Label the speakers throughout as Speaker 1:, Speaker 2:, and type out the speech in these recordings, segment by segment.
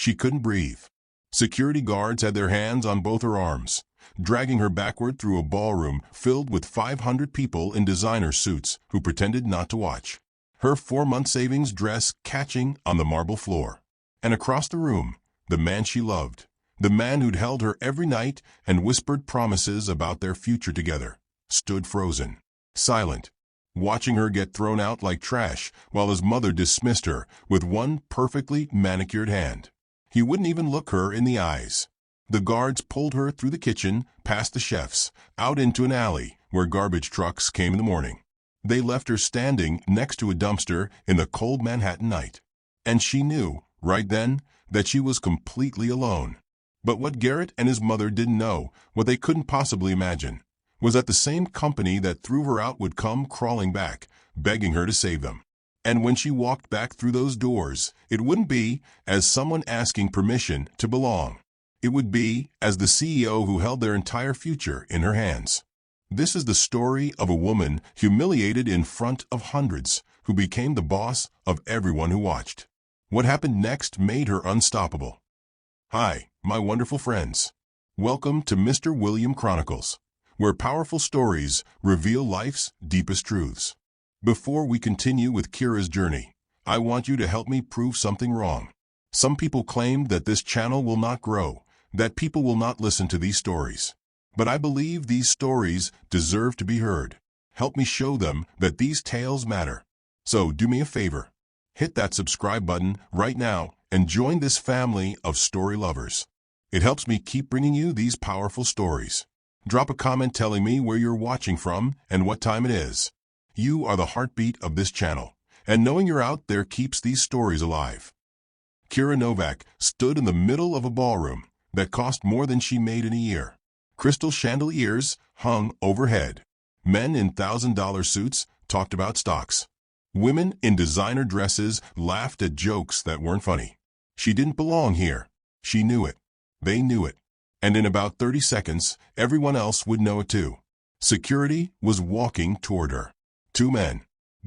Speaker 1: She couldn't breathe. Security guards had their hands on both her arms, dragging her backward through a ballroom filled with 500 people in designer suits who pretended not to watch. Her 4-month savings dress catching on the marble floor. And across the room, the man she loved, the man who'd held her every night and whispered promises about their future together, stood frozen, silent, watching her get thrown out like trash while his mother dismissed her with one perfectly manicured hand. He wouldn't even look her in the eyes. The guards pulled her through the kitchen, past the chefs, out into an alley where garbage trucks came in the morning. They left her standing next to a dumpster in the cold Manhattan night. And she knew, right then, that she was completely alone. But what Garrett and his mother didn't know, what they couldn't possibly imagine, was that the same company that threw her out would come crawling back, begging her to save them. And when she walked back through those doors, it wouldn't be as someone asking permission to belong. It would be as the CEO who held their entire future in her hands. This is the story of a woman humiliated in front of hundreds, who became the boss of everyone who watched. What happened next made her unstoppable. Hi, my wonderful friends. Welcome to Mr. William Chronicles, where powerful stories reveal life's deepest truths. Before we continue with Kira's journey, I want you to help me prove something wrong. Some people claim that this channel will not grow, that people will not listen to these stories. But I believe these stories deserve to be heard. Help me show them that these tales matter. So do me a favor. Hit that subscribe button right now and join this family of story lovers. It helps me keep bringing you these powerful stories. Drop a comment telling me where you're watching from and what time it is. You are the heartbeat of this channel, and knowing you're out there keeps these stories alive. Kira Novak stood in the middle of a ballroom that cost more than she made in a year. Crystal chandeliers hung overhead. Men in $1,000 suits talked about stocks. Women in designer dresses laughed at jokes that weren't funny. She didn't belong here. She knew it. They knew it. And in about 30 seconds, everyone else would know it too. Security was walking toward her. 2 men.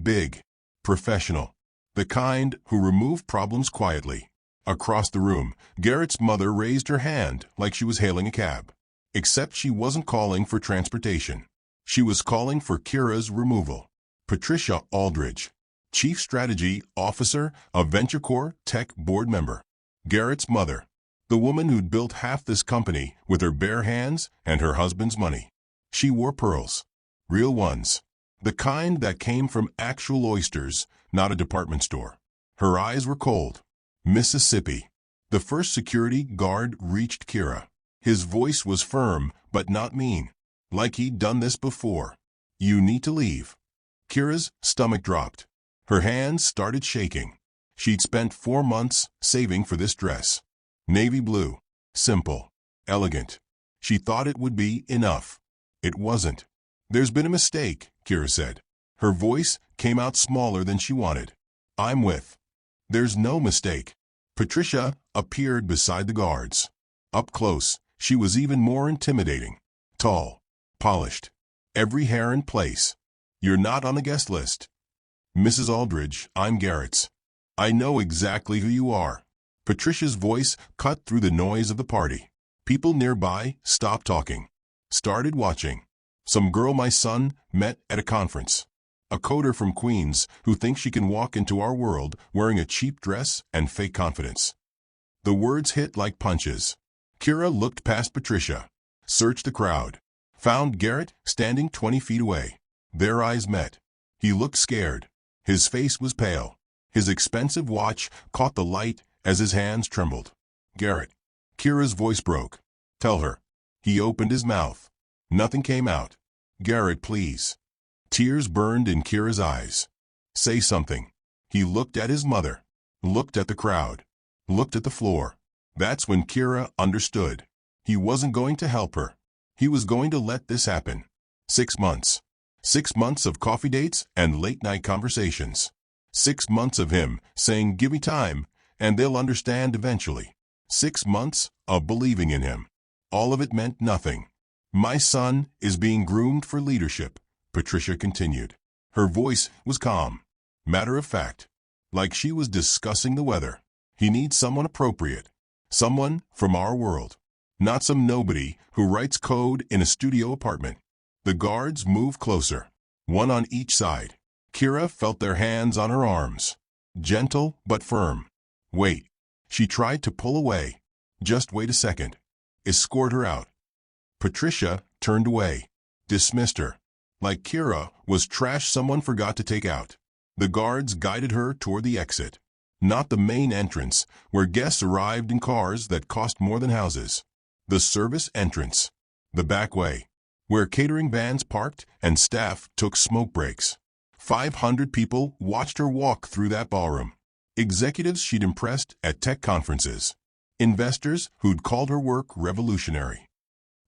Speaker 1: Big. Professional. The kind who remove problems quietly. Across the room, Garrett's mother raised her hand like she was hailing a cab. Except she wasn't calling for transportation. She was calling for Kira's removal. Patricia Aldridge, Chief Strategy Officer of VentureCore Tech Board Member. Garrett's mother, the woman who'd built half this company with her bare hands and her husband's money. She wore pearls. Real ones. The kind that came from actual oysters, not a department store. Her eyes were cold. Mississippi. The first security guard reached Kira. His voice was firm, but not mean. Like he'd done this before. You need to leave. Kira's stomach dropped. Her hands started shaking. She'd spent 4 months saving for this dress. Navy blue. Simple. Elegant. She thought it would be enough. It wasn't. There's been a mistake, Kira said. Her voice came out smaller than she wanted. I'm with. There's no mistake. Patricia appeared beside the guards. Up close, she was even more intimidating. Tall. Polished. Every hair in place. You're not on the guest list. Mrs. Aldridge, I'm Garrett's. I know exactly who you are. Patricia's voice cut through the noise of the party. People nearby stopped talking. Started watching. Some girl my son met at a conference. A coder from Queens who thinks she can walk into our world wearing a cheap dress and fake confidence. The words hit like punches. Kira looked past Patricia, searched the crowd, found Garrett standing 20 feet away. Their eyes met. He looked scared. His face was pale. His expensive watch caught the light as his hands trembled. Garrett. Kira's voice broke. Tell her. He opened his mouth. Nothing came out. Garrett, please. Tears burned in Kira's eyes. Say something. He looked at his mother. Looked at the crowd. Looked at the floor. That's when Kira understood. He wasn't going to help her. He was going to let this happen. 6 months. 6 months of coffee dates and late-night conversations. 6 months of him saying, give me time, and they'll understand eventually. 6 months of believing in him. All of it meant nothing. My son is being groomed for leadership, Patricia continued. Her voice was calm, matter of fact, like she was discussing the weather. He needs someone appropriate, Someone from our world. Not some nobody who writes code in a studio apartment. The guards moved closer, one on each side. Kira felt their hands on her arms. Gentle but firm. Wait. She tried to pull away. Just wait a second. Escort her out. Patricia turned away. Dismissed her. Like Kira was trash someone forgot to take out. The guards guided her toward the exit. Not the main entrance, where guests arrived in cars that cost more than houses. The service entrance. The back way, where catering vans parked and staff took smoke breaks. 500 people watched her walk through that ballroom. Executives she'd impressed at tech conferences. Investors who'd called her work revolutionary.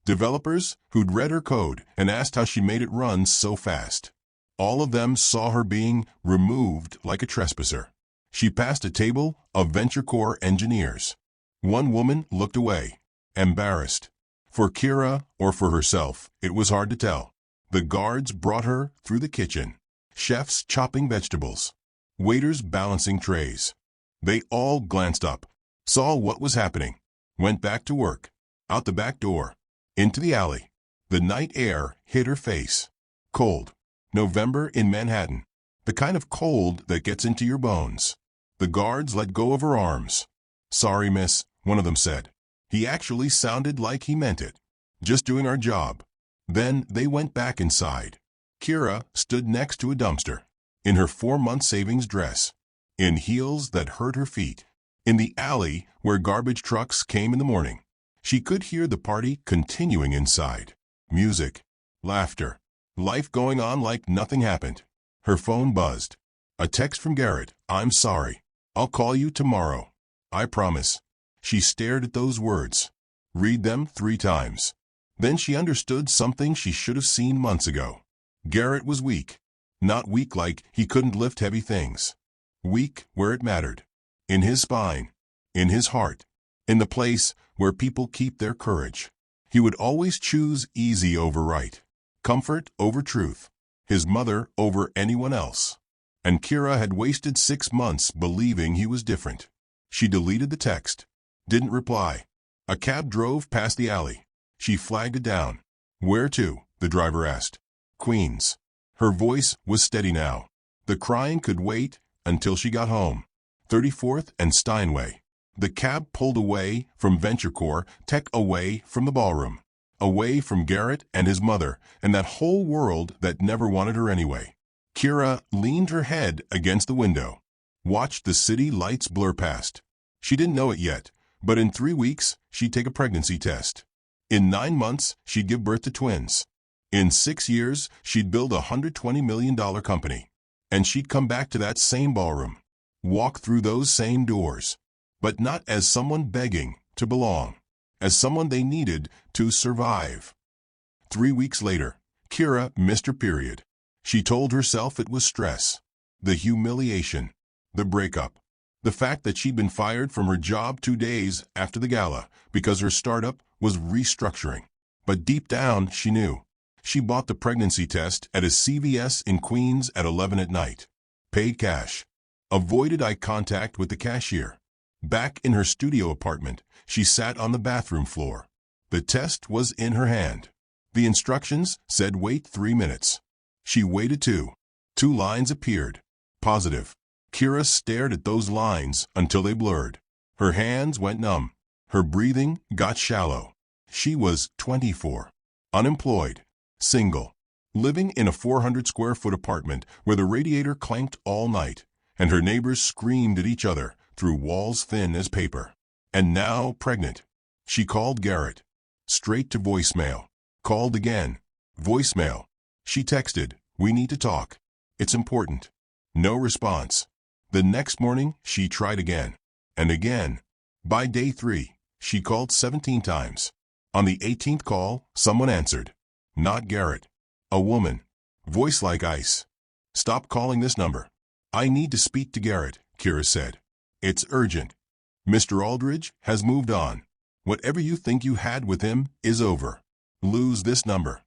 Speaker 1: Developers who'd read her code and asked how she made it run so fast. All of them saw her being removed like a trespasser. She passed a table of venture core engineers. One woman looked away, embarrassed. For Kira or for herself, it was hard to tell. The guards brought her through the kitchen. Chefs chopping vegetables. Waiters balancing trays. They all glanced up, saw what was happening, went back to work. Out the back door. Into the alley. The night air hit her face. Cold. November in Manhattan. The kind of cold that gets into your bones. The guards let go of her arms. Sorry, miss, one of them said. He actually sounded like he meant it. Just doing our job. Then they went back inside. Kira stood next to a dumpster. In her 4-month savings dress. In heels that hurt her feet. In the alley where garbage trucks came in the morning. She could hear the party continuing inside. Music. Laughter. Life going on like nothing happened. Her phone buzzed. A text from Garrett. I'm sorry. I'll call you tomorrow. I promise. She stared at those words. Read them 3 times. Then she understood something she should have seen months ago. Garrett was weak. Not weak like he couldn't lift heavy things. Weak where it mattered. In his spine. In his heart. In the place where people keep their courage. He would always choose easy over right. Comfort over truth. His mother over anyone else. And Kira had wasted 6 months believing he was different. She deleted the text. Didn't reply. A cab drove past the alley. She flagged it down. Where to? The driver asked. Queens. Her voice was steady now. The crying could wait until she got home. 34th and Steinway. The cab pulled away from VentureCore, Tech, away from the ballroom. Away from Garrett and his mother and that whole world that never wanted her anyway. Kira leaned her head against the window. Watched the city lights blur past. She didn't know it yet, but in 3 weeks, she'd take a pregnancy test. In 9 months, she'd give birth to twins. In 6 years, she'd build a $120 million company. And she'd come back to that same ballroom. Walk through those same doors. But not as someone begging to belong. As someone they needed to survive. 3 weeks later, Kira missed her period. She told herself it was stress. The humiliation. The breakup. The fact that she'd been fired from her job 2 days after the gala because her startup was restructuring. But deep down, she knew. She bought the pregnancy test at a CVS in Queens at 11 at night. Paid cash. Avoided eye contact with the cashier. Back in her studio apartment, she sat on the bathroom floor. The test was in her hand. The instructions said wait 3 minutes. She waited 2. 2 lines appeared. Positive. Kira stared at those lines until they blurred. Her hands went numb. Her breathing got shallow. She was 24. Unemployed. Single. Living in a 400-square-foot apartment where the radiator clanked all night, and her neighbors screamed at each other through walls thin as paper. And now pregnant. She called Garrett. Straight to voicemail. Called again. Voicemail. She texted, we need to talk. It's important. No response. The next morning, she tried again. And again. By day 3, she called 17 times. On the 18th call, someone answered. Not Garrett. A woman. Voice like ice. Stop calling this number. I need to speak to Garrett, Kira said. It's urgent. Mr. Aldridge has moved on. Whatever you think you had with him is over. Lose this number.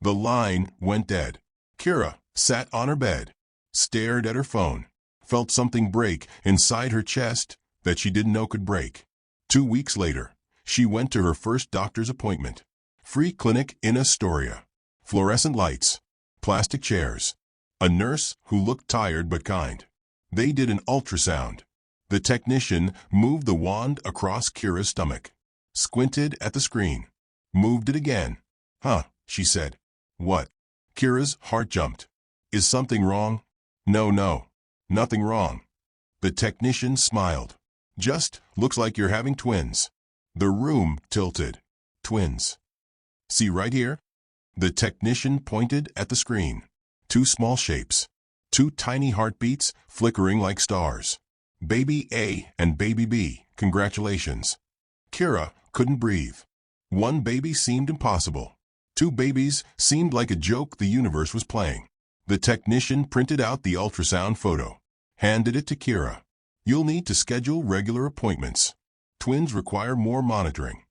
Speaker 1: The line went dead. Kira sat on her bed, stared at her phone, felt something break inside her chest that she didn't know could break. 2 weeks later, she went to her first doctor's appointment. Free clinic in Astoria. Fluorescent lights. Plastic chairs. A nurse who looked tired but kind. They did an ultrasound. The technician moved the wand across Kira's stomach. Squinted at the screen. Moved it again. Huh, she said. What? Kira's heart jumped. Is something wrong? No, nothing wrong. The technician smiled. Just looks like you're having twins. The room tilted. Twins. See right here? The technician pointed at the screen. 2 small shapes. 2 tiny heartbeats flickering like stars. Baby A and Baby B, congratulations. Kira couldn't breathe. 1 baby seemed impossible. 2 babies seemed like a joke the universe was playing. The technician printed out the ultrasound photo. Handed it to Kira. You'll need to schedule regular appointments. Twins require more monitoring.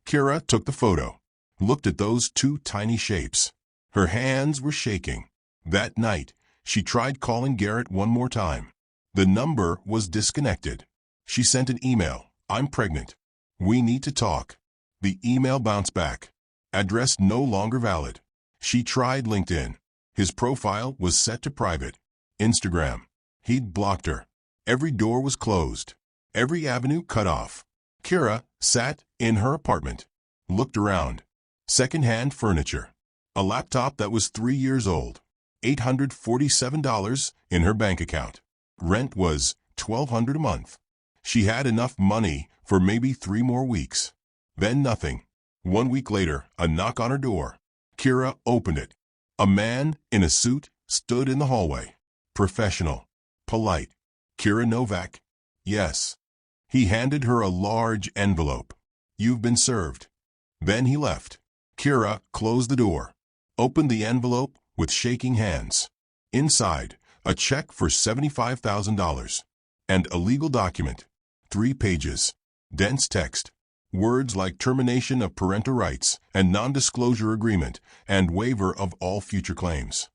Speaker 1: Kira took the photo. Looked at those 2 tiny shapes. Her hands were shaking. That night, she tried calling Garrett one more time. The number was disconnected. She sent an email. I'm pregnant. We need to talk. The email bounced back. Address no longer valid. She tried LinkedIn. His profile was set to private. Instagram. He'd blocked her. Every door was closed. Every avenue cut off. Kira sat in her apartment. Looked around. Second-hand furniture. A laptop that was 3 years old. $847 in her bank account. Rent was $1,200 a month. She had enough money for maybe 3 more weeks. Then nothing. 1 week later, a knock on her door. Kira opened it. A man in a suit stood in the hallway. Professional. Polite. Kira Novak? Yes. He handed her a large envelope. You've been served. Then he left. Kira closed the door. Opened the envelope with shaking hands. Inside, a check for $75,000. And a legal document. 3 pages. Dense text. Words like termination of parental rights and non-disclosure agreement and waiver of all future claims.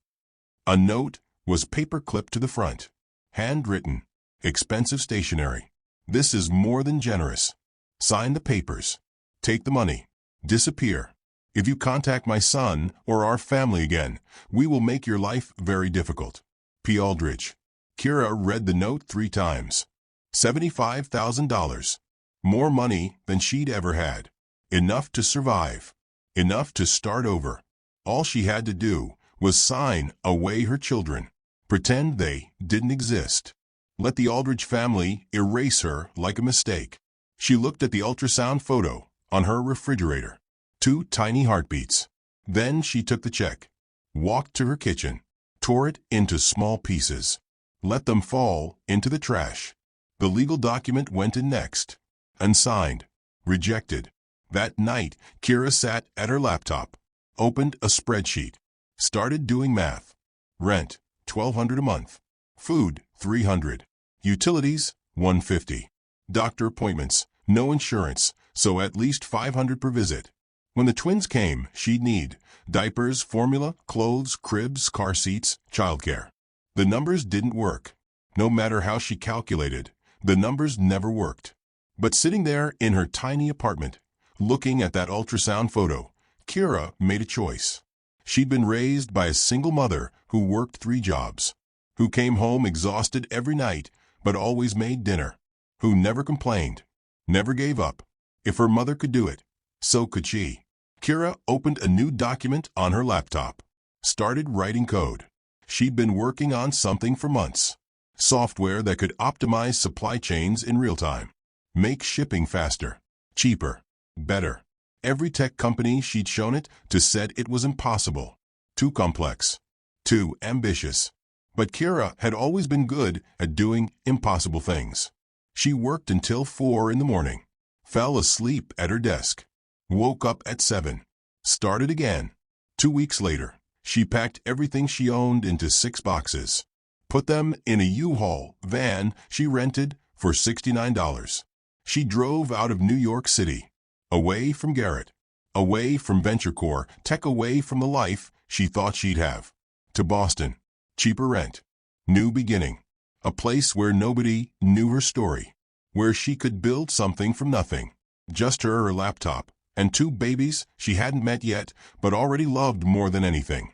Speaker 1: A note was paper-clipped to the front. Handwritten. Expensive stationery. This is more than generous. Sign the papers. Take the money. Disappear. If you contact my son or our family again, we will make your life very difficult. P. Aldrich. Kira read the note 3 times. $75,000. More money than she'd ever had. Enough to survive. Enough to start over. All she had to do was sign away her children. Pretend they didn't exist. Let the Aldrich family erase her like a mistake. She looked at the ultrasound photo on her refrigerator. 2 tiny heartbeats. Then she took the check. Walked to her kitchen. Tore it into small pieces. Let them fall into the trash. The legal document went in next. Unsigned. Rejected. That night, Kira sat at her laptop. Opened a spreadsheet. Started doing math. Rent, $1,200 a month. Food, $300. Utilities, $150. Doctor appointments, no insurance, so at least $500 per visit. When the twins came, she'd need diapers, formula, clothes, cribs, car seats, childcare. The numbers didn't work. No matter how she calculated, the numbers never worked. But sitting there in her tiny apartment, looking at that ultrasound photo, Kira made a choice. She'd been raised by a single mother who worked 3 jobs, who came home exhausted every night but always made dinner, who never complained, never gave up. If her mother could do it, so could she. Kira opened a new document on her laptop. Started writing code. She'd been working on something for months. Software that could optimize supply chains in real time. Make shipping faster, cheaper, better. Every tech company she'd shown it to said it was impossible. Too complex. Too ambitious. But Kira had always been good at doing impossible things. She worked until 4 in the morning. Fell asleep at her desk. Woke up at 7. Started again. 2 weeks later, she packed everything she owned into 6 boxes. Put them in a U-Haul van she rented for $69. She drove out of New York City. Away from Garrett. Away from VentureCore, tech, away from the life she thought she'd have. To Boston. Cheaper rent. New beginning. A place where nobody knew her story. where she could build something from nothing. Just her laptop, and two babies she hadn't met yet, but already loved more than anything.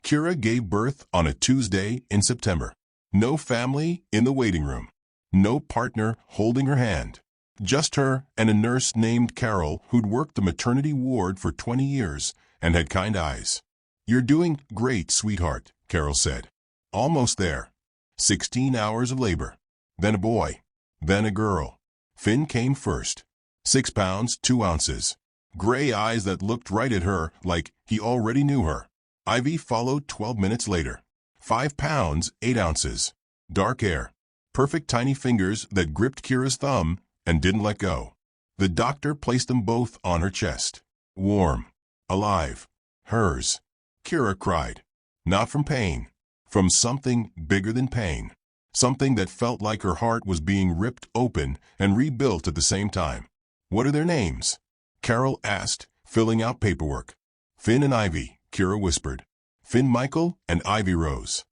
Speaker 1: Kira gave birth on a Tuesday in September. No family in the waiting room. No partner holding her hand. Just her and a nurse named Carol who'd worked the maternity ward for 20 years and had kind eyes. "You're doing great, sweetheart," Carol said. "Almost there. 16 hours of labor. Then a boy. Then a girl. Finn came first. 6 pounds, 2 ounces. Gray eyes that looked right at her like he already knew her. Ivy followed 12 minutes later. 5 pounds, 8 ounces. Dark hair. Perfect tiny fingers that gripped Kira's thumb and didn't let go. The doctor placed them both on her chest. Warm. Alive. Hers. Kira cried. Not from pain. From something bigger than pain. Something that felt like her heart was being ripped open and rebuilt at the same time. "What are their names?" Carol asked, filling out paperwork. "Finn and Ivy," Kira whispered. "Finn Michael and Ivy Rose."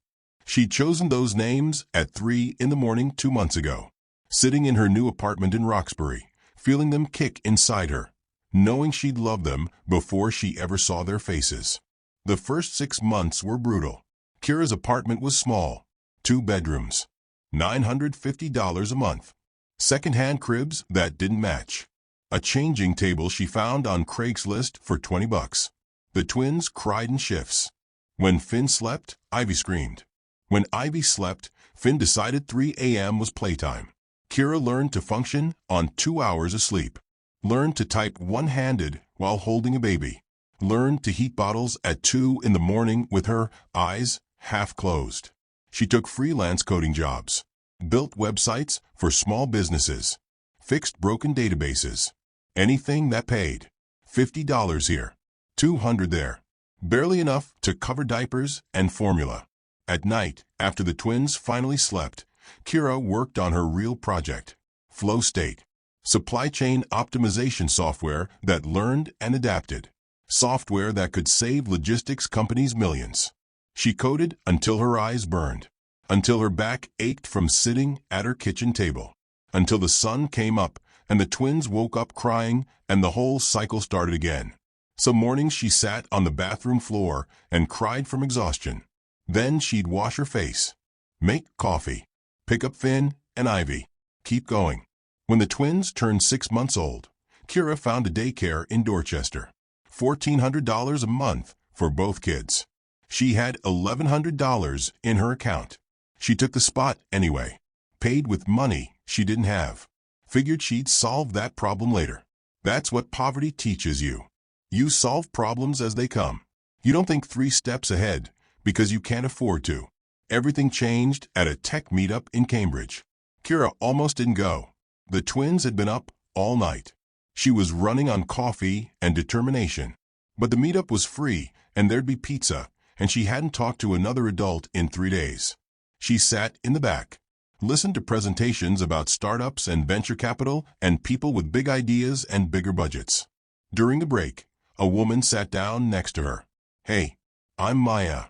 Speaker 1: She'd chosen those names at 3 in the morning 2 months ago, sitting in her new apartment in Roxbury, feeling them kick inside her, knowing she'd love them before she ever saw their faces. The first 6 months were brutal. Kira's apartment was small, 2 bedrooms, $950 a month. Second-hand cribs that didn't match. A changing table she found on Craigslist for $20. The twins cried in shifts. When Finn slept, Ivy screamed. When Ivy slept, Finn decided 3 a.m. was playtime. Kira learned to function on 2 hours of sleep. Learned to type one-handed while holding a baby. Learned to heat bottles at 2 in the morning with her eyes half closed. She took freelance coding jobs. Built websites for small businesses. Fixed broken databases. Anything that paid. $50 here. $200 there. Barely enough to cover diapers and formula. At night, after the twins finally slept, Kira worked on her real project. Flow State. Supply chain optimization software that learned and adapted. Software that could save logistics companies millions. She coded until her eyes burned. Until her back ached from sitting at her kitchen table. Until the sun came up and the twins woke up crying and the whole cycle started again. Some mornings she sat on the bathroom floor and cried from exhaustion. Then she'd wash her face. Make coffee. Pick up Finn and Ivy. Keep going. When the twins turned 6 months old, Kira found a daycare in Dorchester. $1,400 a month for both kids. She had $1,100 in her account. She took the spot anyway. Paid with money she didn't have. Figured she'd solve that problem later. That's what poverty teaches you. You solve problems as they come. You don't think 3 steps ahead because you can't afford to. Everything changed at a tech meetup in Cambridge. Kira almost didn't go. The twins had been up all night. She was running on coffee and determination. But the meetup was free and there'd be pizza, and she hadn't talked to another adult in 3 days. She sat in the back, listened to presentations about startups and venture capital and people with big ideas and bigger budgets. During the break, a woman sat down next to her. "Hey, I'm Maya."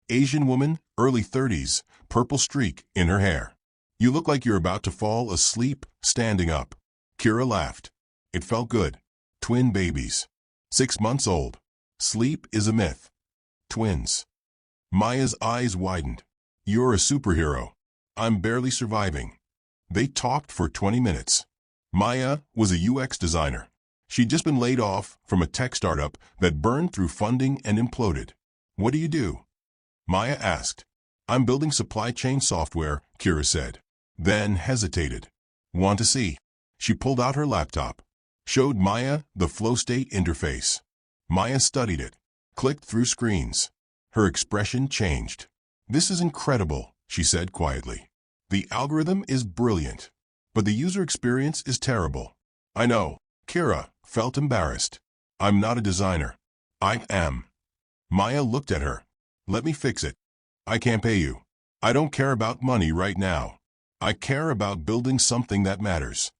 Speaker 1: Asian woman, early 30s, purple streak in her hair. "You look like you're about to fall asleep standing up." Kira laughed. It felt good. Twin babies. 6 months old. Sleep is a myth. Twins. Maya's eyes widened. "You're a superhero. I'm barely surviving." They talked for 20 minutes. Maya was a UX designer. She'd just been laid off from a tech startup that burned through funding and imploded. "What do you do?" Maya asked. "I'm building supply chain software," Kira said. Then hesitated. "Want to see?" She pulled out her laptop. Showed Maya the Flow State interface. Maya studied it. Clicked through screens. Her expression changed. "This is incredible," she said quietly. "The algorithm is brilliant, but the user experience is terrible." "I know." Kira felt embarrassed. "I'm not a designer." "I am." Maya looked at her. "Let me fix it." "I can't pay you." "I don't care about money right now. I care about building something that matters."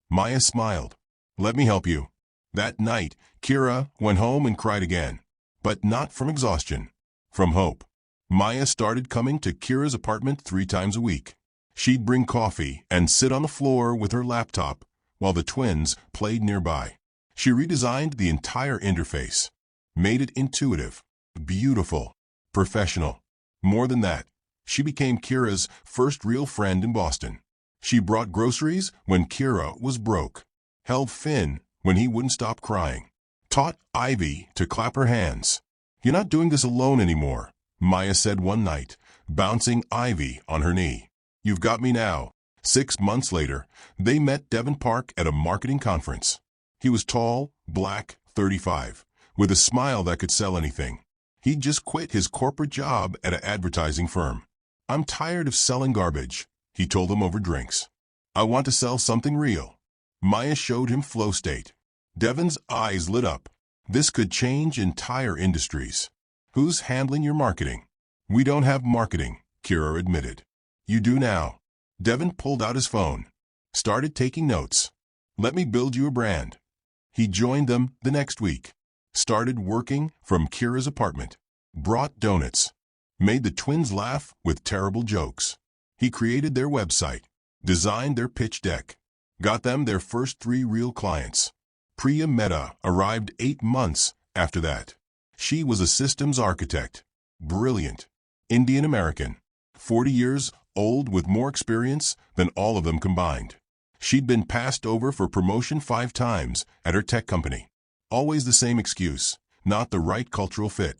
Speaker 1: Maya smiled. "Let me help you." That night, Kira went home and cried again. But not from exhaustion. From hope. Maya started coming to Kira's apartment 3 times a week. She'd bring coffee and sit on the floor with her laptop while the twins played nearby. She redesigned the entire interface, made it intuitive, beautiful, professional. More than that, she became Kira's first real friend in Boston. She brought groceries when Kira was broke, held Finn when he wouldn't stop crying, taught Ivy to clap her hands. "You're not doing this alone anymore," Maya said one night, bouncing Ivy on her knee. "You've got me now." 6 months later, they met Devin Park at a marketing conference. He was tall, black, 35, with a smile that could sell anything. He'd just quit his corporate job at an advertising firm. "I'm tired of selling garbage," he told them over drinks. "I want to sell something real." Maya showed him Flow State. Devin's eyes lit up. This could change entire industries. "Who's handling your marketing?" "We don't have marketing," Kira admitted. "You do now." Devin pulled out his phone, started taking notes. "Let me build you a brand." He joined them the next week, started working from Kira's apartment, brought donuts, made the twins laugh with terrible jokes. He created their website, designed their pitch deck, got them their first 3 real clients. Priya Mehta arrived 8 months after that. She was a systems architect, brilliant, Indian American, 40 years old with more experience than all of them combined. She'd been passed over for promotion 5 times at her tech company. Always the same excuse, not the right cultural fit.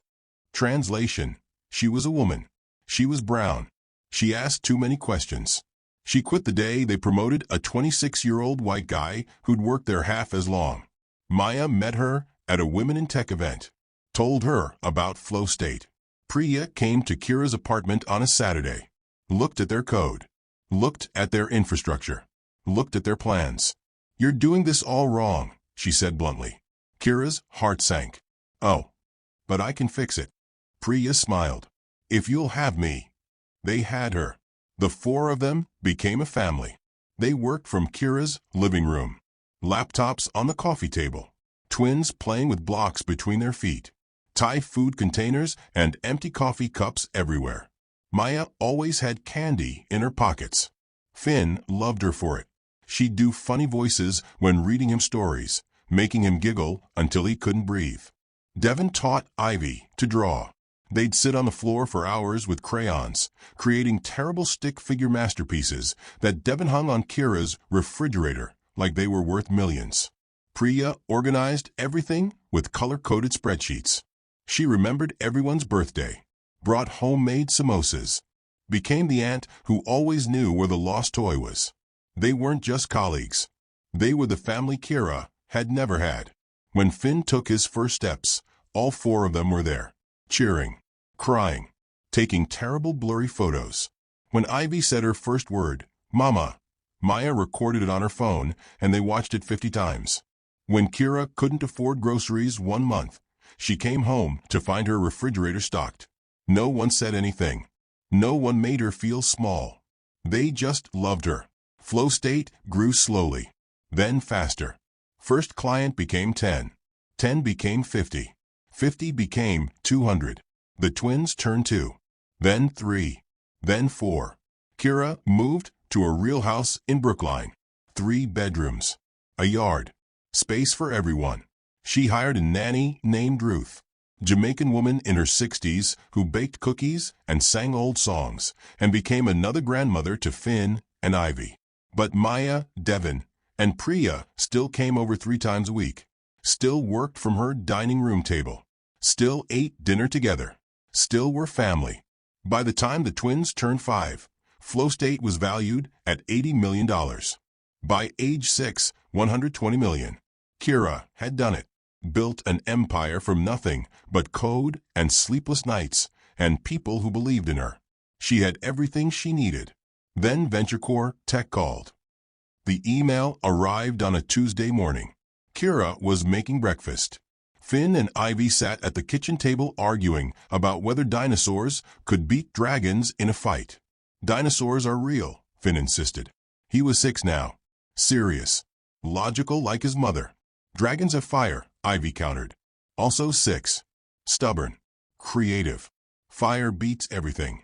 Speaker 1: Translation: she was a woman. She was brown. She asked too many questions. She quit the day they promoted a 26-year-old white guy who'd worked there half as long. Maya met her at a Women in Tech event, told her about Flow State. Priya came to Kira's apartment on a Saturday, looked at their code, looked at their infrastructure, looked at their plans. "You're doing this all wrong," she said bluntly. Kira's heart sank. "Oh, but I can fix it." Priya smiled. "If you'll have me." They had her. The 4 of them became a family. They worked from Kira's living room, laptops on the coffee table, twins playing with blocks between their feet, Thai food containers and empty coffee cups everywhere. Maya always had candy in her pockets. Finn loved her for it. She'd do funny voices when reading him stories, making him giggle until he couldn't breathe. Devin taught Ivy to draw. They'd sit on the floor for hours with crayons, creating terrible stick figure masterpieces that Devin hung on Kira's refrigerator like they were worth millions. Priya organized everything with color-coded spreadsheets. She remembered everyone's birthday, brought homemade samosas, became the aunt who always knew where the lost toy was. They weren't just colleagues. They were the family Kira had never had. When Finn took his first steps, all 4 of them were there, cheering, crying, taking terrible blurry photos. When Ivy said her first word, "Mama," Maya recorded it on her phone and they watched it 50 times. When Kira couldn't afford groceries 1 month, she came home to find her refrigerator stocked. No one said anything. No one made her feel small. They just loved her. Flow State grew slowly, then faster. First client became 10. 10 became 50. 50 became 200. The twins turned 2. Then 3. Then 4. Kira moved to a real house in Brookline. 3 bedrooms. A yard. Space for everyone. She hired a nanny named Ruth, Jamaican woman in her 60s who baked cookies and sang old songs, and became another grandmother to Finn and Ivy. But Maya, Devin, and Priya still came over 3 times a week, still worked from her dining room table, still ate dinner together, still were family. By the time the twins turned 5, Flow State was valued at $80 million. By age 6, $120 million. Kira had done it, built an empire from nothing but code and sleepless nights and people who believed in her. She had everything she needed. Then VentureCore Tech called. The email arrived on a Tuesday morning. Kira was making breakfast. Finn and Ivy sat at the kitchen table arguing about whether dinosaurs could beat dragons in a fight. "Dinosaurs are real," Finn insisted. He was 6 now. Serious. Logical like his mother. "Dragons have fire," Ivy countered. Also 6. Stubborn. Creative. Fire beats everything.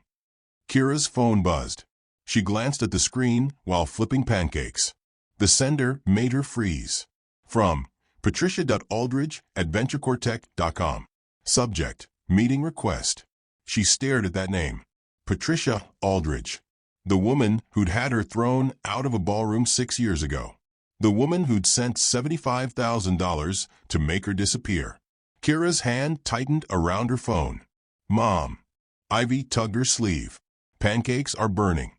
Speaker 1: Kira's phone buzzed. She glanced at the screen while flipping pancakes. The sender made her freeze. From patricia.aldridge@venturecoretech.com. Subject: Meeting request. She stared at that name. Patricia Aldridge. The woman who'd had her thrown out of a ballroom 6 years ago. The woman who'd sent $75,000 to make her disappear. Kira's hand tightened around her phone. Mom. Ivy tugged her sleeve. Pancakes are burning.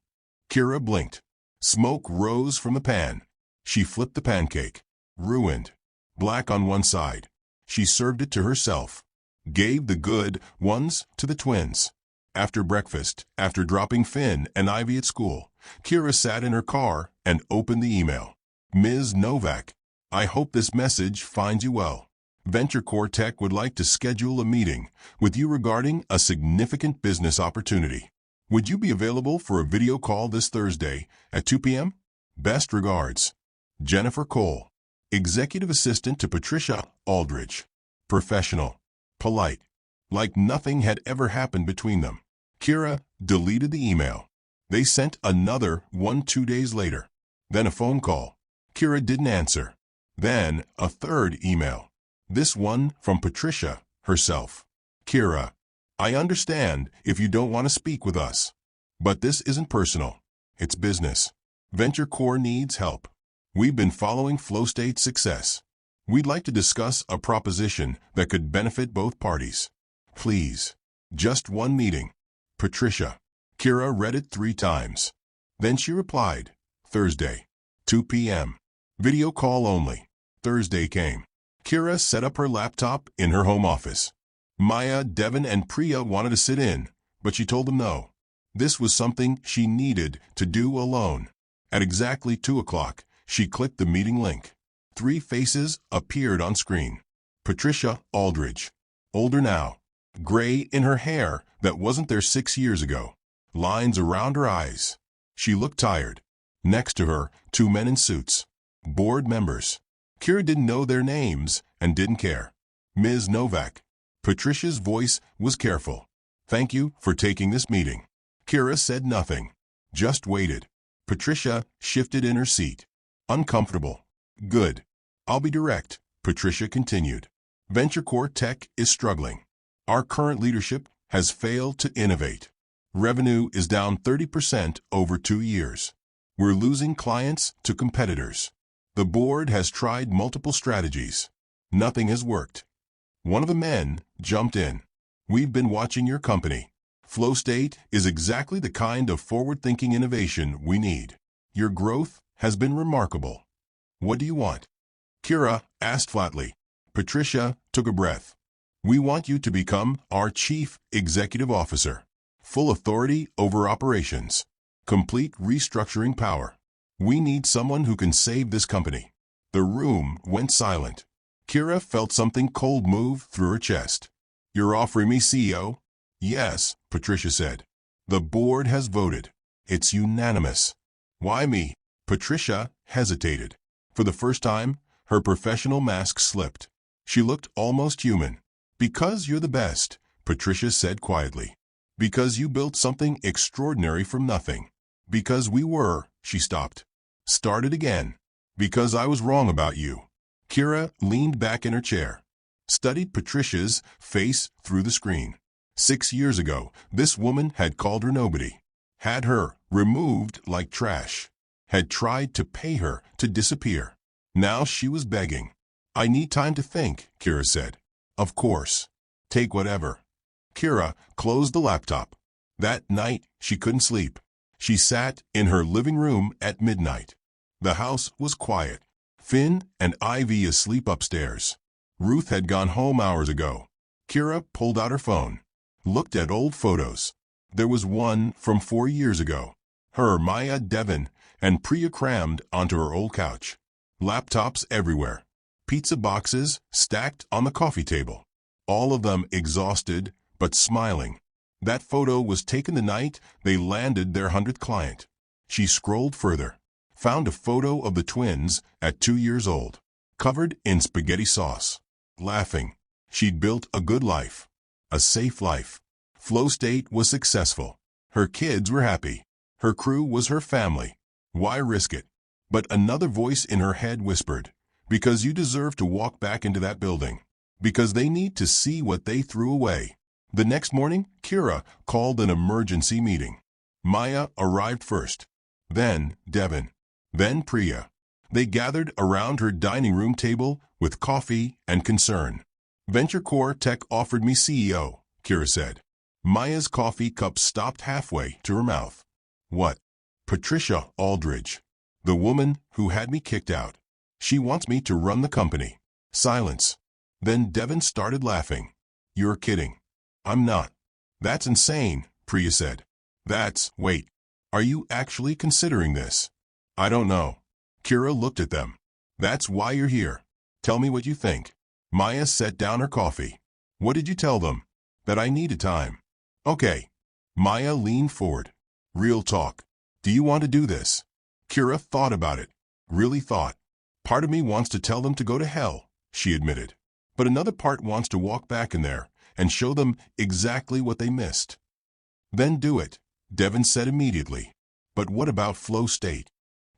Speaker 1: Kira blinked. Smoke rose from the pan. She flipped the pancake. Ruined. Black on one side. She served it to herself. Gave the good ones to the twins. After breakfast, after dropping Finn and Ivy at school, Kira sat in her car and opened the email. Ms. Novak, I hope this message finds you well. Venture Core Tech would like to schedule a meeting with you regarding a significant business opportunity. Would you be available for a video call this Thursday at 2 p.m.? Best regards. Jennifer Cole, Executive Assistant to Patricia Aldridge. Professional. Polite. Like nothing had ever happened between them. Kira deleted the email. They sent another one 2 days later. Then a phone call. Kira didn't answer. Then a third email. This one from Patricia herself. Kira, I understand if you don't want to speak with us. But this isn't personal. It's business. Venture Core needs help. We've been following FlowState's success. We'd like to discuss a proposition that could benefit both parties. Please. Just one meeting. Patricia. Kira read it 3 times. Then she replied, Thursday, 2 p.m. Video call only. Thursday came. Kira set up her laptop in her home office. Maya, Devin, and Priya wanted to sit in, but she told them no. This was something she needed to do alone. At exactly 2 o'clock, she clicked the meeting link. 3 faces appeared on screen. Patricia Aldridge. Older now. Gray in her hair that wasn't there 6 years ago. Lines around her eyes. She looked tired. Next to her, 2 men in suits. Board members. Kira didn't know their names and didn't care. Ms. Novak. Patricia's voice was careful. Thank you for taking this meeting. Kira said nothing. Just waited. Patricia shifted in her seat. Uncomfortable. Good. I'll be direct, Patricia continued. Venture Core Tech is struggling. Our current leadership has failed to innovate. Revenue is down 30% over 2 years. We're losing clients to competitors. The board has tried multiple strategies. Nothing has worked. One of the men jumped in. We've been watching your company. FlowState is exactly the kind of forward-thinking innovation we need. Your growth has been remarkable. What do you want? Kira asked flatly. Patricia took a breath. We want you to become our Chief Executive Officer. Full authority over operations. Complete restructuring power. We need someone who can save this company. The room went silent. Kira felt something cold move through her chest. You're offering me CEO? Yes, Patricia said. The board has voted. It's unanimous. Why me? Patricia hesitated. For the first time, her professional mask slipped. She looked almost human. Because you're the best, Patricia said quietly. Because you built something extraordinary from nothing. Because we were, she stopped. Started again. Because I was wrong about you. Kira leaned back in her chair. Studied Patricia's face through the screen. 6 years ago, this woman had called her nobody. Had her removed like trash. Had tried to pay her to disappear. Now she was begging. I need time to think, Kira said. Of course. Take whatever. Kira closed the laptop. That night, she couldn't sleep. She sat in her living room at midnight. The house was quiet. Finn and Ivy asleep upstairs. Ruth had gone home hours ago. Kira pulled out her phone. Looked at old photos. There was one from 4 years ago. Her, Maya, Devin, and Priya crammed onto her old couch. Laptops everywhere. Pizza boxes stacked on the coffee table. All of them exhausted, but smiling. That photo was taken the night they landed their 100th client. She scrolled further. Found a photo of the twins at 2 years old. Covered in spaghetti sauce. Laughing. She'd built a good life. A safe life. FlowState was successful. Her kids were happy. Her crew was her family. Why risk it? But another voice in her head whispered, because you deserve to walk back into that building. Because they need to see what they threw away. The next morning, Kira called an emergency meeting. Maya arrived first. Then Devin. Then Priya. They gathered around her dining room table with coffee and concern. Venture Core Tech offered me CEO, Kira said. Maya's coffee cup stopped halfway to her mouth. What? Patricia Aldridge. The woman who had me kicked out. She wants me to run the company. Silence. Then Devin started laughing. You're kidding. I'm not. That's insane, Priya said. Wait. Are you actually considering this? I don't know. Kira looked at them. That's why you're here. Tell me what you think. Maya set down her coffee. What did you tell them? That I needed time. Okay. Maya leaned forward. Real talk. Do you want to do this? Kira thought about it. Really thought. Part of me wants to tell them to go to hell, she admitted. But another part wants to walk back in there and show them exactly what they missed. Then do it, Devin said immediately. But what about Flow State?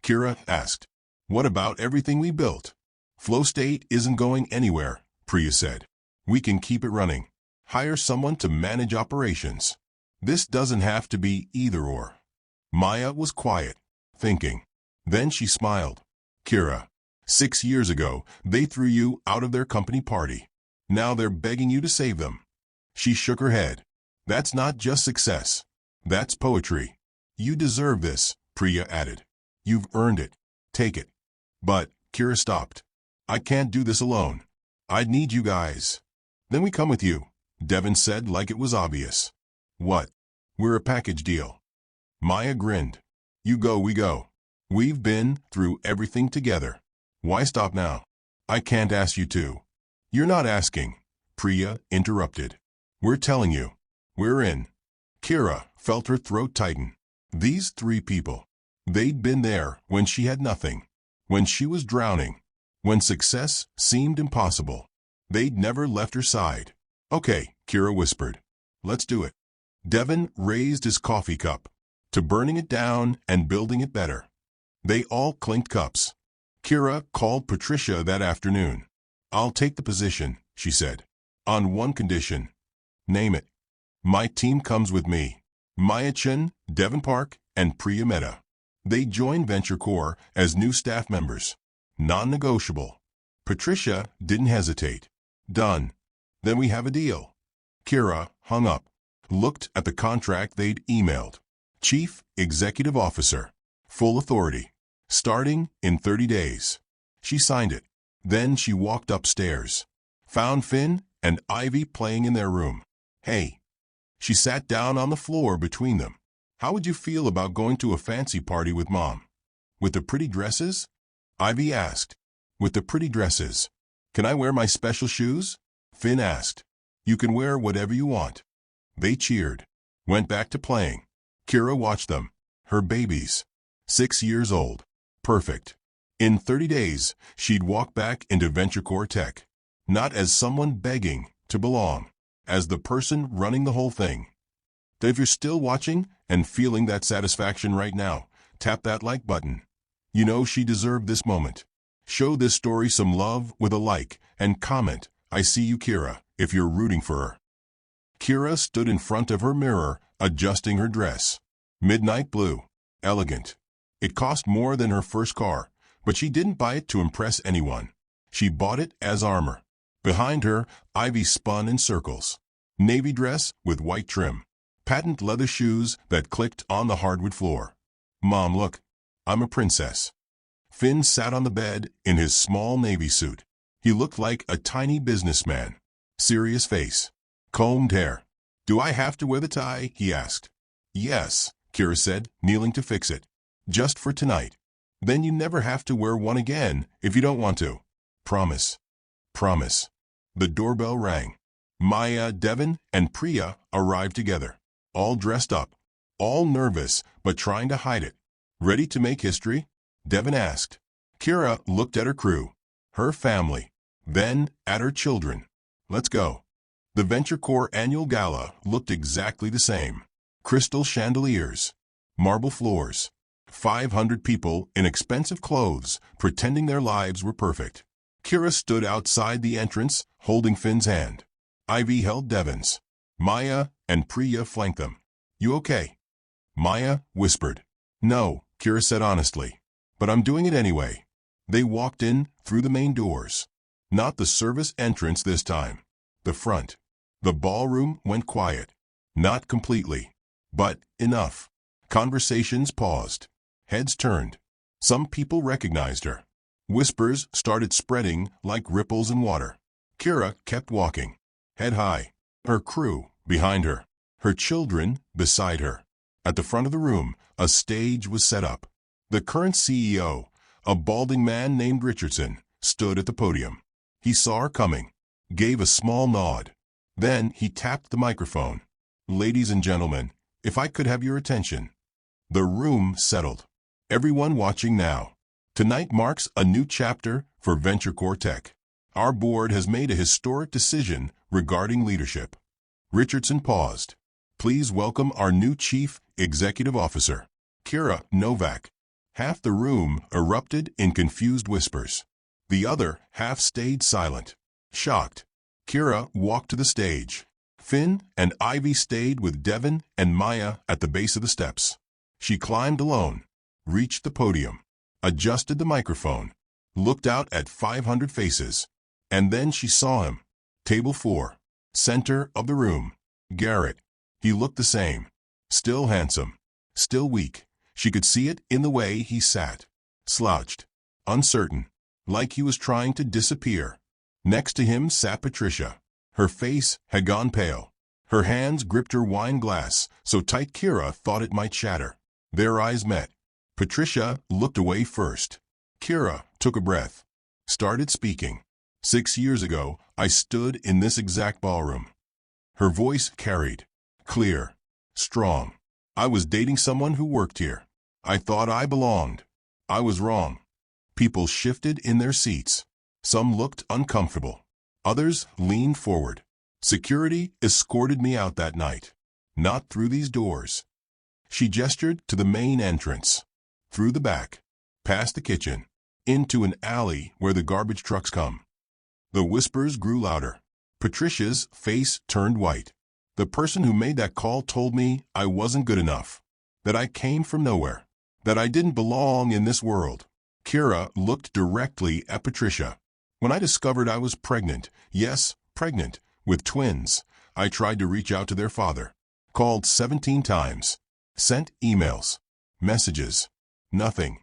Speaker 1: Kira asked. What about everything we built? Flow State isn't going anywhere, Priya said. We can keep it running. Hire someone to manage operations. This doesn't have to be either or. Maya was quiet, thinking. Then she smiled. Kira, 6 years ago, they threw you out of their company party. Now they're begging you to save them. She shook her head. That's not just success. That's poetry. You deserve this, Priya added. You've earned it. Take it. But, Kira stopped. I can't do this alone. I'd need you guys. Then we come with you, Devin said like it was obvious. What? We're a package deal. Maya grinned. You go, we go. We've been through everything together. Why stop now? I can't ask you to. You're not asking, Priya interrupted. We're telling you. We're in. Kira felt her throat tighten. These 3 people. They'd been there when she had nothing. When she was drowning. When success seemed impossible. They'd never left her side. Okay, Kira whispered. Let's do it. Devin raised his coffee cup to burning it down and building it better. They all clinked cups. Kira called Patricia that afternoon. I'll take the position, she said. On one condition. Name it. My team comes with me. Maya Chen, Devin Park, and Priya Mehta. They joined Venture Core as new staff members. Non-negotiable. Patricia didn't hesitate. Done. Then we have a deal. Kira hung up, looked at the contract they'd emailed. Chief Executive Officer. Full authority. Starting in 30 days. She signed it. Then she walked upstairs. Found Finn and Ivy playing in their room. Hey. She sat down on the floor between them. How would you feel about going to a fancy party with Mom? With the pretty dresses? Ivy asked. With the pretty dresses. Can I wear my special shoes? Finn asked. You can wear whatever you want. They cheered. Went back to playing. Kira watched them. Her babies. 6 years old. Perfect. In 30 days, she'd walk back into Venture Core Tech. Not as someone begging to belong. As the person running the whole thing. If you're still watching and feeling that satisfaction right now, tap that like button. You know she deserved this moment. Show this story some love with a like and comment, I see you Kira, if you're rooting for her. Kira stood in front of her mirror, adjusting her dress. Midnight blue. Elegant. It cost more than her first car, but she didn't buy it to impress anyone. She bought it as armor. Behind her, Ivy spun in circles. Navy dress with white trim. Patent leather shoes that clicked on the hardwood floor. Mom, look. I'm a princess. Finn sat on the bed in his small navy suit. He looked like a tiny businessman. Serious face. Combed hair. Do I have to wear the tie? He asked. Yes, Kira said, kneeling to fix it. Just for tonight. Then you never have to wear one again if you don't want to. Promise. Promise. The doorbell rang. Maya, Devin, and Priya arrived together. All dressed up. All nervous, but trying to hide it. Ready to make history? Devin asked. Kira looked at her crew. Her family. Then at her children. Let's go. The Venture Core annual gala looked exactly the same. Crystal chandeliers. marble floors. 500 people in expensive clothes, pretending their lives were perfect. Kira stood outside the entrance, holding Finn's hand. Ivy held Devin's. Maya and Priya flanked them. "You okay?" Maya whispered. "No," Kira said honestly. "But I'm doing it anyway." They walked in through the main doors. Not the service entrance this time. The front. The ballroom went quiet. Not completely, but enough. Conversations paused. Heads turned. Some people recognized her. Whispers started spreading like ripples in water. Kira kept walking, head high. Her crew behind her. Her children beside her. At the front of the room, a stage was set up. The current CEO, a balding man named Richardson, stood at the podium. He saw her coming, gave a small nod. Then he tapped the microphone. "Ladies and gentlemen, if I could have your attention." The room settled. Everyone watching now. Tonight marks a new chapter for VentureCore Tech. Our board has made a historic decision regarding leadership. Richardson paused. "Please welcome our new Chief Executive Officer, Kira Novak." Half the room erupted in confused whispers. The other half stayed silent, shocked. Kira walked to the stage. Finn and Ivy stayed with Devin and Maya at the base of the steps. She climbed alone, reached the podium, adjusted the microphone, looked out at 500 faces, and then she saw him. Table 4, center of the room. Garrett. He looked the same. Still handsome. Still weak. She could see it in the way he sat. Slouched. Uncertain. Like he was trying to disappear. Next to him sat Patricia. Her face had gone pale. Her hands gripped her wine glass, so tight Kira thought it might shatter. Their eyes met. Patricia looked away first. Kira took a breath. Started speaking. 6 years ago, I stood in this exact ballroom. Her voice carried. Clear. Strong. I was dating someone who worked here. I thought I belonged. I was wrong. People shifted in their seats. Some looked uncomfortable. Others leaned forward. Security escorted me out that night. Not through these doors. She gestured to the main entrance. Through the back. Past the kitchen. Into an alley where the garbage trucks come. The whispers grew louder. Patricia's face turned white. The person who made that call told me I wasn't good enough. That I came from nowhere. That I didn't belong in this world. Kira looked directly at Patricia. When I discovered I was pregnant, yes, pregnant, with twins, I tried to reach out to their father. Called 17 times. Sent emails. Messages. Nothing.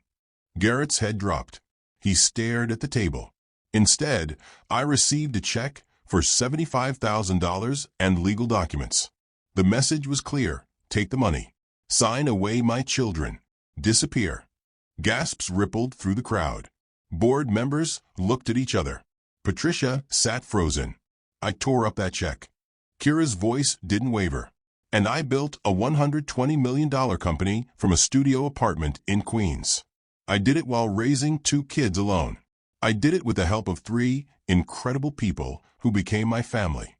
Speaker 1: Garrett's head dropped. He stared at the table. Instead, I received a check for $75,000 and legal documents. The message was clear. Take the money. Sign away my children. Disappear. Gasps rippled through the crowd. Board members looked at each other. Patricia sat frozen. I tore up that check. Kira's voice didn't waver. And I built a $120 million company from a studio apartment in Queens. I did it while raising 2 kids alone. I did it with the help of 3 incredible people who became my family.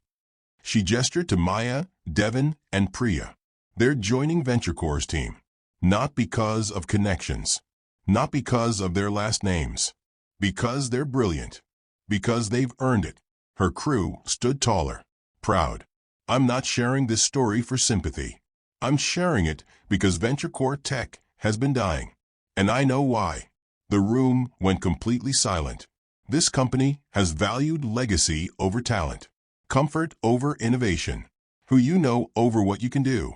Speaker 1: She gestured to Maya, Devin, and Priya. They're joining VentureCore's team. Not because of connections. Not because of their last names. Because they're brilliant. Because they've earned it. Her crew stood taller. Proud. I'm not sharing this story for sympathy. I'm sharing it because VentureCore Tech has been dying. And I know why. The room went completely silent. This company has valued legacy over talent. Comfort over innovation. Who you know over what you can do.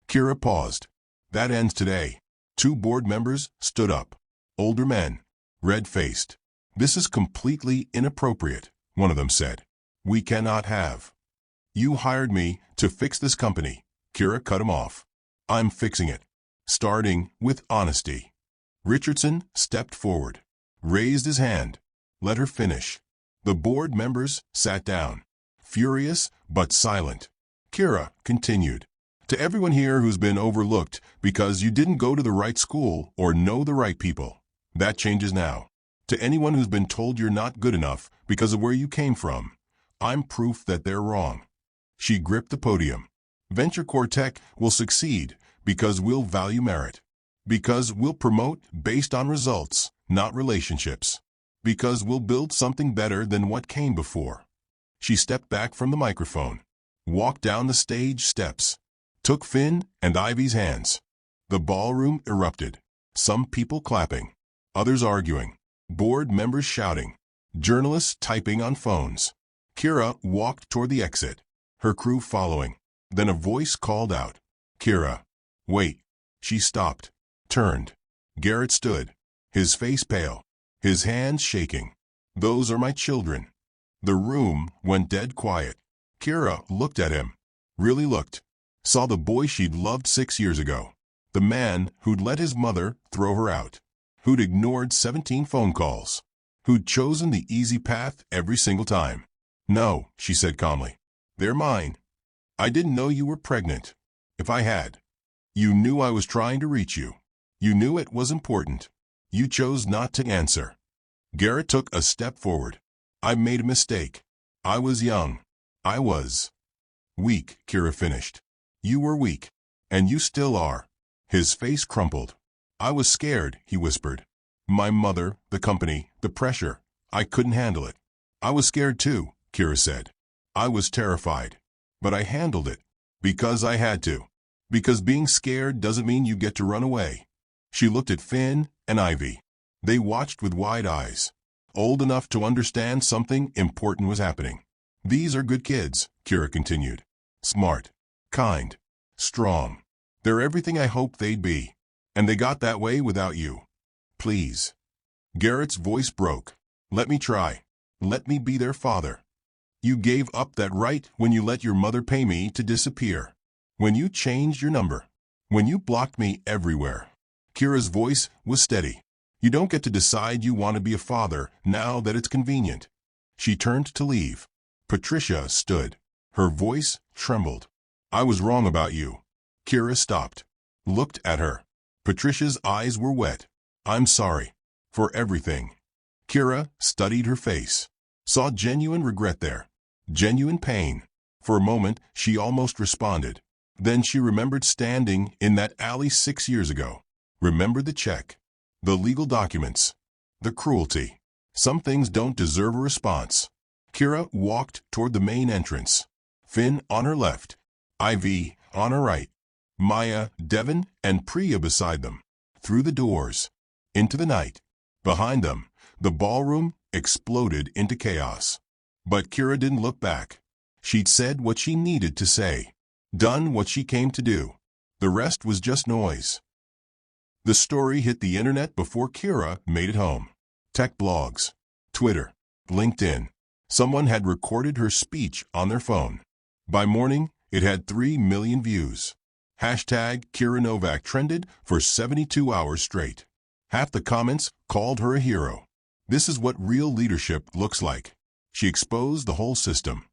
Speaker 1: Kira paused. That ends today. 2 board members stood up. Older men. Red-faced. This is completely inappropriate, one of them said. We cannot have. You hired me to fix this company. Kira cut him off. I'm fixing it. Starting with honesty. Richardson stepped forward. Raised his hand. Let her finish. The board members sat down. Furious but silent. Kira continued. To everyone here who's been overlooked because you didn't go to the right school or know the right people, that changes now. To anyone who's been told you're not good enough because of where you came from, I'm proof that they're wrong. She gripped the podium. VentureCore Tech will succeed because we'll value merit. Because we'll promote based on results, not relationships. Because we'll build something better than what came before. She stepped back from the microphone, walked down the stage steps, took Finn and Ivy's hands. The ballroom erupted. Some people clapping, others arguing, board members shouting, journalists typing on phones. Kira walked toward the exit, her crew following. Then a voice called out, "Kira, wait." She stopped, turned. Garrett stood, his face pale, his hands shaking. "Those are my children." The room went dead quiet. Kira looked at him, really looked, saw the boy she'd loved 6 years ago, the man who'd let his mother throw her out, who'd ignored 17 phone calls, who'd chosen the easy path every single time. "No," she said calmly. "They're mine. I didn't know you were pregnant. If I had. You knew I was trying to reach you. You knew it was important. You chose not to answer." Garrett took a step forward. "I made a mistake. I was young. I was weak," Kira finished. "You were weak. And you still are." His face crumpled. "I was scared," he whispered. "My mother, the company, the pressure. I couldn't handle it." "I was scared too," Kira said. "I was terrified. But I handled it. Because I had to. Because being scared doesn't mean you get to run away." She looked at Finn and Ivy. They watched with wide eyes, old enough to understand something important was happening. "These are good kids," Kira continued. "Smart, kind, strong. They're everything I hoped they'd be. And they got that way without you. Please." Garrett's voice broke. "Let me try. Let me be their father. You gave up that right when you let your mother pay me to disappear. When you changed your number. When you blocked me everywhere." Kira's voice was steady. "You don't get to decide you want to be a father now that it's convenient." She turned to leave. Patricia stood. Her voice trembled. "I was wrong about you." Kira stopped, looked at her. Patricia's eyes were wet. "I'm sorry. For everything." Kira studied her face, saw genuine regret there, genuine pain. For a moment, she almost responded. Then she remembered standing in that alley 6 years ago. Remembered the check, the legal documents, the cruelty. Some things don't deserve a response. Kira walked toward the main entrance. Finn on her left, Ivy on her right, Maya, Devin, and Priya beside them. Through the doors, into the night. Behind them, the ballroom exploded into chaos. But Kira didn't look back. She'd said what she needed to say, done what she came to do. The rest was just noise. The story hit the internet before Kira made it home. Tech blogs, Twitter, LinkedIn. Someone had recorded her speech on their phone. By morning, it had 3 million views. Hashtag Kira Novak trended for 72 hours straight. Half the comments called her a hero. This is what real leadership looks like. She exposed the whole system.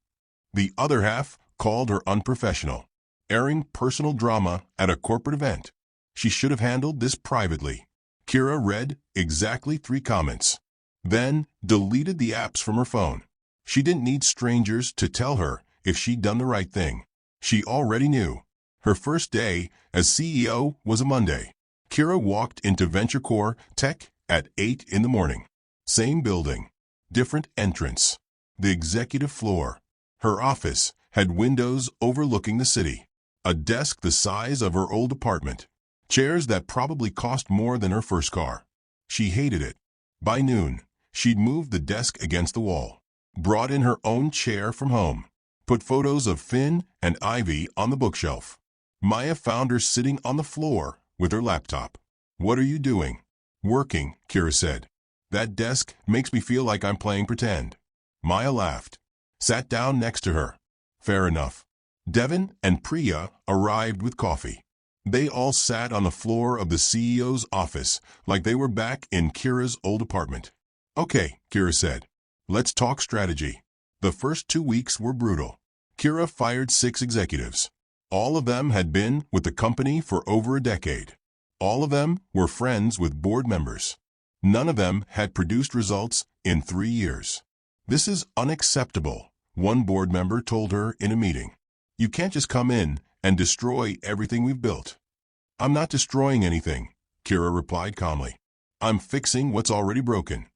Speaker 1: The other half called her unprofessional, airing personal drama at a corporate event. She should have handled this privately. Kira read exactly 3 comments, then deleted the apps from her phone. She didn't need strangers to tell her if she'd done the right thing. She already knew. Her first day as CEO was a Monday. Kira walked into Venture Core Tech at 8 in the morning. Same building, different entrance. The executive floor. Her office had windows overlooking the city. A desk the size of her old apartment. Chairs that probably cost more than her first car. She hated it. By noon, she'd moved the desk against the wall. Brought in her own chair from home. Put photos of Finn and Ivy on the bookshelf. Maya found her sitting on the floor with her laptop. "What are you doing?" "Working," Kira said. "That desk makes me feel like I'm playing pretend." Maya laughed. Sat down next to her. "Fair enough." Devin and Priya arrived with coffee. They all sat on the floor of the CEO's office like they were back in Kira's old apartment. "Okay," Kira said. "Let's talk strategy." The first 2 weeks were brutal. Kira fired 6 executives. All of them had been with the company for over a decade. All of them were friends with board members. None of them had produced results in 3 years. "This is unacceptable," one board member told her in a meeting. "You can't just come in and destroy everything we've built." "I'm not destroying anything," Kira replied calmly. I'm fixing what's already broken.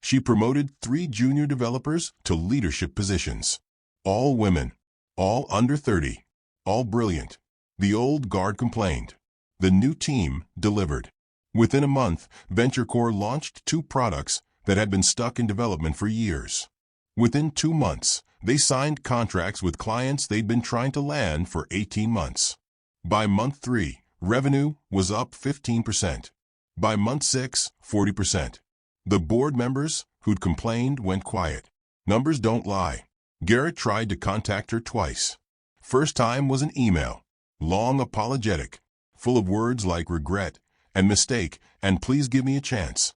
Speaker 1: She promoted 3 junior developers to leadership positions. All women, all under 30, all brilliant. The old guard complained. The new team delivered. Within a month, VentureCore launched 2 products that had been stuck in development for years. Within 2 months, they signed contracts with clients they'd been trying to land for 18 months. By month 3, revenue was up 15%. By month 6, 40%. The board members who'd complained went quiet. Numbers don't lie. Garrett tried to contact her twice. First time was an email, long apologetic, full of words like regret and mistake and please give me a chance.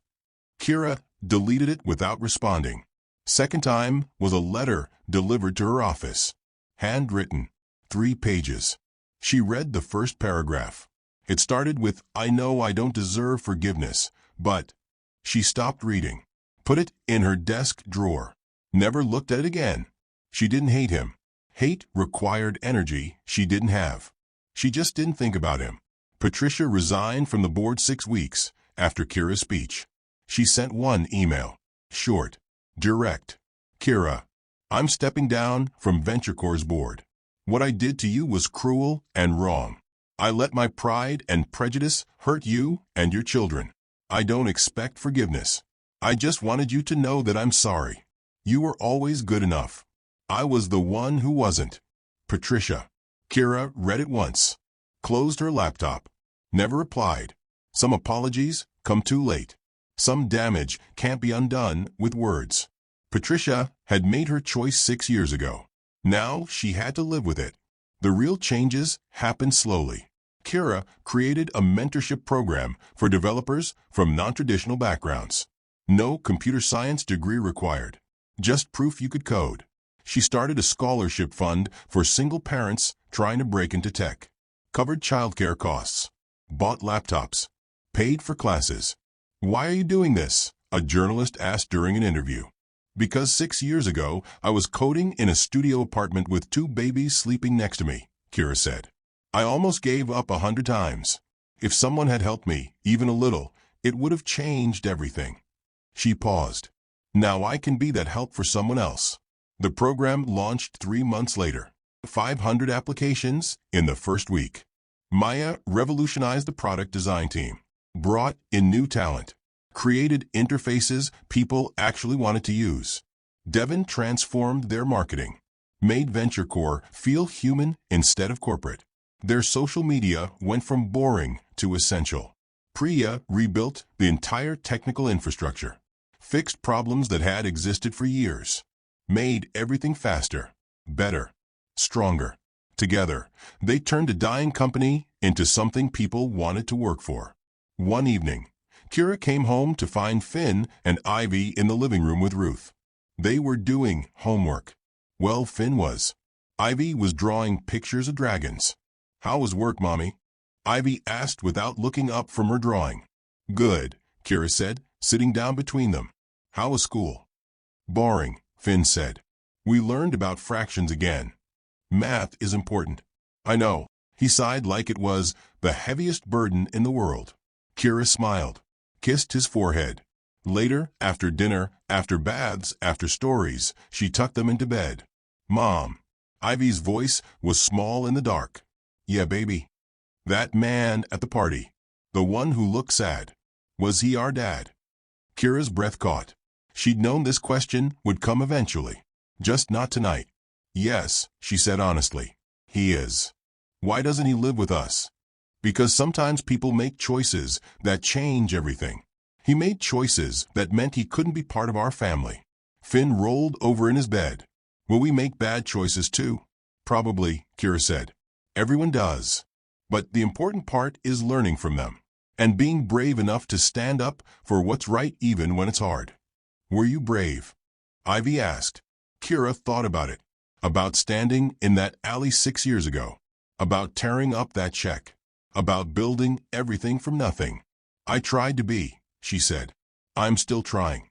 Speaker 1: Kira deleted it without responding. Second time was a letter delivered to her office. Handwritten, 3 pages. She read the first paragraph. It started with, I know I don't deserve forgiveness, but... She stopped reading, put it in her desk drawer, never looked at it again. She didn't hate him. Hate required energy she didn't have. She just didn't think about him. Patricia resigned from the board 6 weeks after Kira's speech. She sent one email, short, direct. Kira, I'm stepping down from VentureCore's board. What I did to you was cruel and wrong. I let my pride and prejudice hurt you and your children. I don't expect forgiveness. I just wanted you to know that I'm sorry. You were always good enough. I was the one who wasn't. Patricia. Kira read it once, closed her laptop, never replied. Some apologies come too late. Some damage can't be undone with words. Patricia had made her choice 6 years ago. Now she had to live with it. The real changes happened slowly. Kira created a mentorship program for developers from non-traditional backgrounds. No computer science degree required, just proof you could code. She started a scholarship fund for single parents trying to break into tech, covered childcare costs, bought laptops, paid for classes. Why are you doing this? A journalist asked during an interview. Because 6 years ago, I was coding in a studio apartment with 2 babies sleeping next to me, Kira said. I almost gave up 100 times. If someone had helped me, even a little, it would have changed everything. She paused. Now I can be that help for someone else. The program launched 3 months later. 500 applications in the first week. Maya revolutionized the product design team, brought in new talent, created interfaces people actually wanted to use. Devin transformed their marketing, made VentureCore feel human instead of corporate. Their social media went from boring to essential. Priya rebuilt the entire technical infrastructure, fixed problems that had existed for years, made everything faster, better, stronger. Together, they turned a dying company into something people wanted to work for. One evening, Kira came home to find Finn and Ivy in the living room with Ruth. They were doing homework. Well, Finn was. Ivy was drawing pictures of dragons. How was work, Mommy? Ivy asked without looking up from her drawing. Good, Kira said, sitting down between them. How was school? Boring, Finn said. We learned about fractions again. Math is important. I know. He sighed like it was the heaviest burden in the world. Kira smiled, kissed his forehead. Later, after dinner, after baths, after stories, she tucked them into bed. Mom. Ivy's voice was small in the dark. Yeah, baby. That man at the party, the one who looked sad, was he our dad? Kira's breath caught. She'd known this question would come eventually, just not tonight. Yes, she said honestly. He is. Why doesn't he live with us? Because sometimes people make choices that change everything. He made choices that meant he couldn't be part of our family. Finn rolled over in his bed. Will we make bad choices too? Probably, Kira said. Everyone does. But the important part is learning from them and being brave enough to stand up for what's right even when it's hard. Were you brave? Ivy asked. Kira thought about it. About standing in that alley 6 years ago. About tearing up that check. About building everything from nothing. I tried to be, she said. I'm still trying.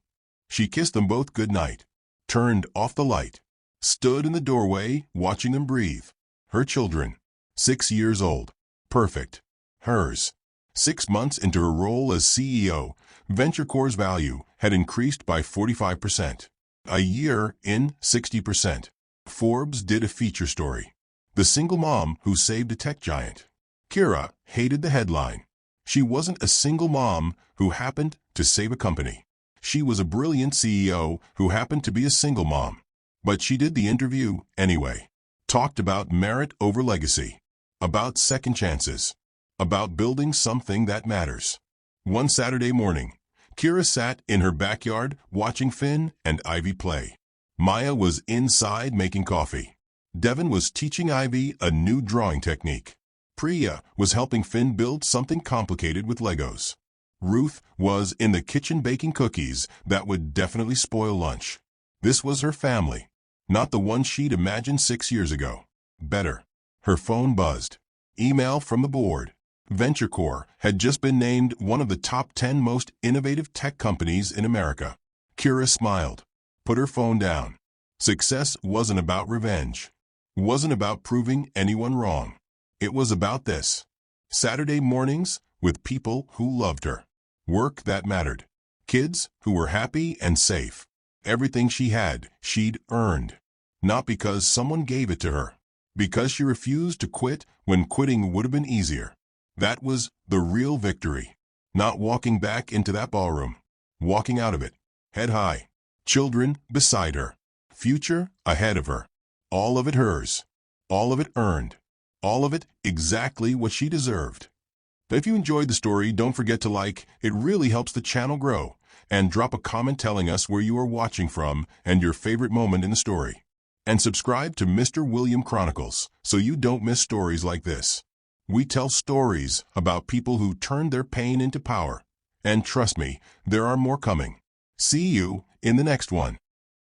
Speaker 1: She kissed them both good night, turned off the light, stood in the doorway watching them breathe. Her children, 6 years old, perfect. Hers, 6 months into her role as CEO, VentureCore's value had increased by 45%. A year in, 60%. Forbes did a feature story. The single mom who saved a tech giant. Kira hated the headline. She wasn't a single mom who happened to save a company. She was a brilliant CEO who happened to be a single mom. But she did the interview anyway. Talked about merit over legacy. About second chances. About building something that matters. One Saturday morning, Kira sat in her backyard watching Finn and Ivy play. Maya was inside making coffee. Devin was teaching Ivy a new drawing technique. Priya was helping Finn build something complicated with Legos. Ruth was in the kitchen baking cookies that would definitely spoil lunch. This was her family, not the one she'd imagined 6 years ago. Better. Her phone buzzed. Email from the board. VentureCore had just been named one of the top 10 most innovative tech companies in America. Kira smiled, put her phone down. Success wasn't about revenge. Wasn't about proving anyone wrong. It was about this. Saturday mornings with people who loved her. Work that mattered. Kids who were happy and safe. Everything she had, she'd earned. Not because someone gave it to her. Because she refused to quit when quitting would have been easier. That was the real victory. Not walking back into that ballroom. Walking out of it, head high. Children beside her. Future ahead of her. All of it hers. All of it earned. All of it exactly what she deserved. If you enjoyed the story, don't forget to like. It really helps the channel grow. And drop a comment telling us where you are watching from and your favorite moment in the story. And subscribe to Mr. William Chronicles so you don't miss stories like this. We tell stories about people who turned their pain into power. And trust me, there are more coming. See you in the next one.